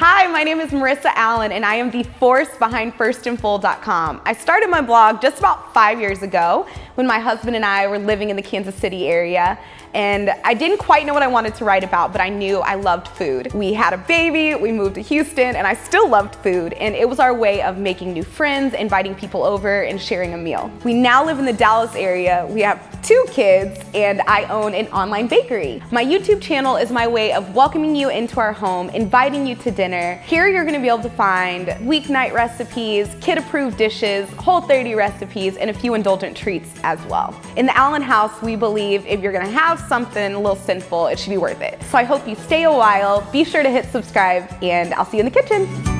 Hi, my name is Marissa Allen, and I am the force behind firstandfull.com. I started my blog just about 5 years ago when my husband and I were living in the Kansas City area. And I didn't quite know what I wanted to write about, but I knew I loved food. We had a baby, we moved to Houston, and I still loved food. And it was our way of making new friends, inviting people over, and sharing a meal. We now live in the Dallas area. We have 2 kids, and I own an online bakery. My YouTube channel is my way of welcoming you into our home, inviting you to dinner. Here you're gonna be able to find weeknight recipes, kid-approved dishes, Whole30 recipes, and a few indulgent treats as well. In the Allen house, we believe if you're gonna have something a little sinful, it should be worth it. So I hope you stay a while, be sure to hit subscribe, and I'll see you in the kitchen.